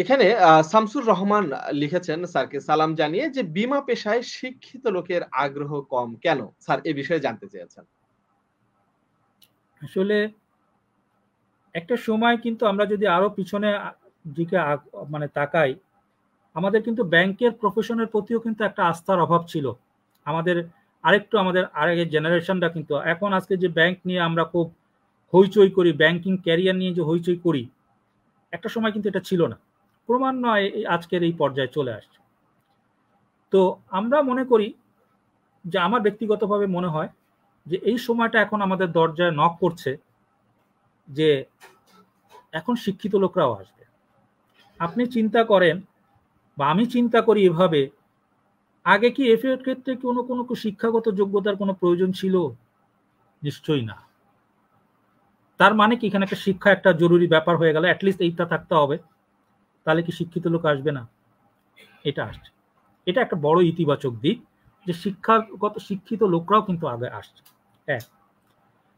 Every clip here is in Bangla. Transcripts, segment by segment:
এখানে শামসুর রহমান লিখেছেন স্যারকে সালাম জানিয়ে যে বীমা পেশায় শিক্ষিত লোকের আগ্রহ কম কেন? স্যার এ বিষয়ে জানতে চেয়েছেন। আসলে একটা সময় কিন্তু আমরা যদি আরো পিছনে দিকে মানে তাকাই, আমাদের কিন্তু ব্যাংকের প্রফেশনের প্রতিও কিন্তু একটা আস্থার অভাব ছিল। আমাদের আমাদের আরেকের জেনারেশনটা কিন্তু এখন আজকে যে ব্যাংক নিয়ে আমরা খুব হইচই করি, ব্যাংকিং ক্যারিয়ার নিয়ে যে হইচই করি, একটা সময় কিন্তু এটা ছিল না। ক্রমান্বয়ে আজকের এই পর্যায়ে চলে আসছে। তো আমরা মনে করি যে আমার ব্যক্তিগতভাবে মনে হয় যে এই সময়টা এখন আমাদের দরজায় নক করছে যে এখন শিক্ষিত লোকরাও আসবে। আপনি চিন্তা করেন বা আমি চিন্তা করি এভাবে, আগে কি এফ এর ক্ষেত্রে কোনো শিক্ষাগত যোগ্যতার কোনো প্রয়োজন ছিল? নিশ্চয়ই না। তার মানে কি এখানে একটা শিক্ষা একটা জরুরি ব্যাপার হয়ে গেল, অ্যাটলিস্ট এইটা থাকতে হবে, তাহলে কি শিক্ষিত লোক আসবে না? এটা আসছে। এটা একটা বড় ইতিবাচক দিক যে শিক্ষিত লোকরাও কিন্তু আগে আসছে। হ্যাঁ,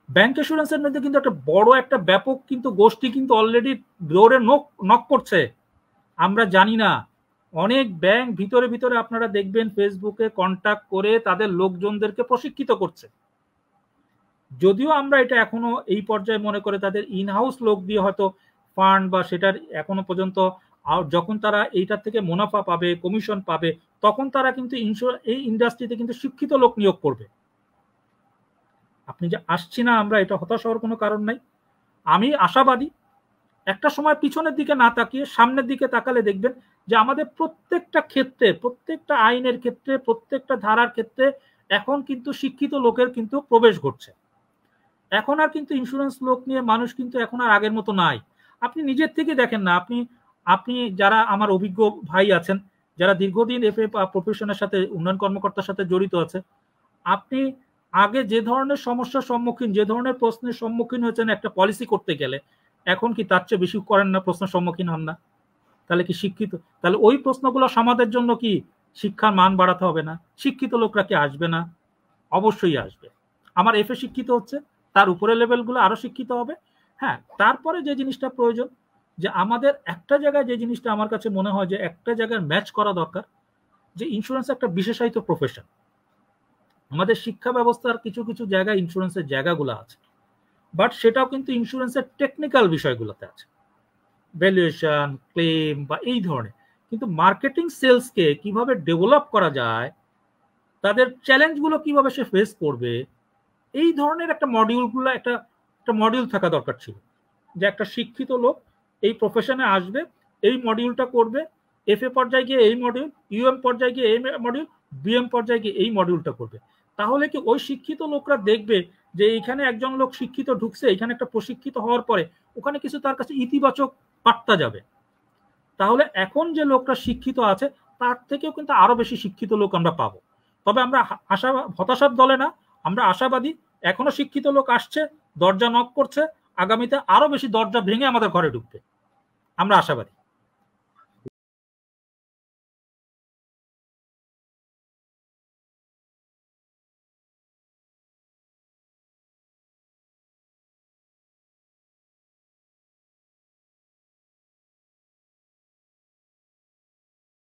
ব্যাংক অ্যাসুরেন্সের মধ্যে কিন্তু একটা বড় একটা ব্যাপক কিন্তু গোষ্ঠী কিন্তু অলরেডি ডোরে নক করছে। আমরা জানি না, অনেক ব্যাংক ভিতরে ভিতরে আপনারা দেখবেন ফেসবুকে কন্ট্যাক্ট করে তাদের লোকজনদেরকে প্রশিক্ষিত করছে। যদিও আমরা এটা এখনো এই পর্যায়ে মনে করে তাদের ইনহাউস লোক দিয়ে হয়তো ফান্ড বা সেটার এখনো পর্যন্ত যখন তারা এইটার থেকে মুনাফা পাবে, কমিশন পাবে, তখন তারা কিন্তু এই ইন্ডাস্ট্রিতে কিন্তু শিক্ষিত লোক নিয়োগ করবে। আপনি যে আসছি না আমরা, এটা হতাশ হওয়ার কোনো কারণ নাই। আমি আশাবাদী একটা সময় পিছনের দিকে না তাকিয়ে সামনের দিকে তাকালে দেখবেন যে আমাদের প্রত্যেকটা ক্ষেত্রে, প্রত্যেকটা আইনের ক্ষেত্রে, প্রত্যেকটা ধারার ক্ষেত্রে এখন কিন্তু শিক্ষিত লোকের কিন্তু প্রবেশ ঘটছে। এখন আর কিন্তু ইন্স্যুরেন্স লোক নিয়ে মানুষ কিন্তু এখন আর আগের মতো নাই। আপনি নিজের থেকে দেখেন না, আপনি যারা আমার অভিজ্ঞ ভাই আছেন, যারা দীর্ঘদিন এফএ প্রফেশনের সাথে, উন্নয়ন কর্মকর্তার সাথে জড়িত আছে, আপনি আগে যে ধরনের সমস্যার সম্মুখীন, যে ধরনের প্রশ্নের সম্মুখীন হয়েছেন একটা পলিসি করতে গেলে, এখন কি তার চেয়ে বেশি করেন না, প্রশ্নের সম্মুখীন হন না? তাহলে কি শিক্ষিত, তাহলে ওই প্রশ্নগুলো সমাধানের জন্য কি শিক্ষার মান বাড়াতে হবে না? শিক্ষিত লোকরা কি আসবে না? অবশ্যই আসবে। আমার এফএ শিক্ষিত হচ্ছে, তার উপরে লেভেলগুলো আরো শিক্ষিত হবে। হ্যাঁ, তারপরে যে জিনিসটা প্রয়োজন, যে আমাদের একটা জায়গায় যে জিনিসটা আমার কাছে মনে হয় যে একটা জায়গায় ম্যাচ করা দরকার, যে ইন্স্যুরেন্স একটা বিশেষায়িত প্রফেশন। আমাদের শিক্ষা ব্যবস্থার কিছু কিছু জায়গায় ইন্স্যুরেন্সের জায়গাগুলো আছে, বাট সেটাও কিন্তু ইন্স্যুরেন্সের টেকনিক্যাল বিষয়গুলোতে আছে, ভ্যালুয়েশন, ক্লেম বা এই ধরনের। কিন্তু মার্কেটিং সেলসকে কিভাবে ডেভেলপ করা যায়, তাদের চ্যালেঞ্জগুলো কিভাবে সে ফেস করবে, এই ধরনের একটা মডিউলগুলো একটা একটা মডিউল থাকা দরকার ছিল, যে একটা শিক্ষিত লোক এই প্রফেশনে আসবে, এই মডিউলটা করবে, এফএ পর্যায়ে গিয়ে এই মডিউল, ইউএম পর্যায়ে গিয়ে এই মডিউল, বিএম পর্যায়ে গিয়ে এই মডিউলটা করবে। তাহলে কি ওই শিক্ষিত লোকরা দেখবে যে এইখানে একজন লোক শিক্ষিত ঢুকছে, এখানে একটা প্রশিক্ষিত হওয়ার পরে ওখানে কিছু তার কাছে ইতিবাচক বার্তা যাবে। তাহলে এখন যে লোকটা শিক্ষিত আছে তার থেকেও কিন্তু আরো বেশি শিক্ষিত লোক আমরা পাবো। তবে আমরা হতাশার দলে না, আমরা আশাবাদী। এখনো শিক্ষিত লোক আসছে, দরজা নক করছে, আগামীতে আরো বেশি দরজা ভেঙে আমাদের ঘরে ঢুকবে, আমরা আশাবাদী।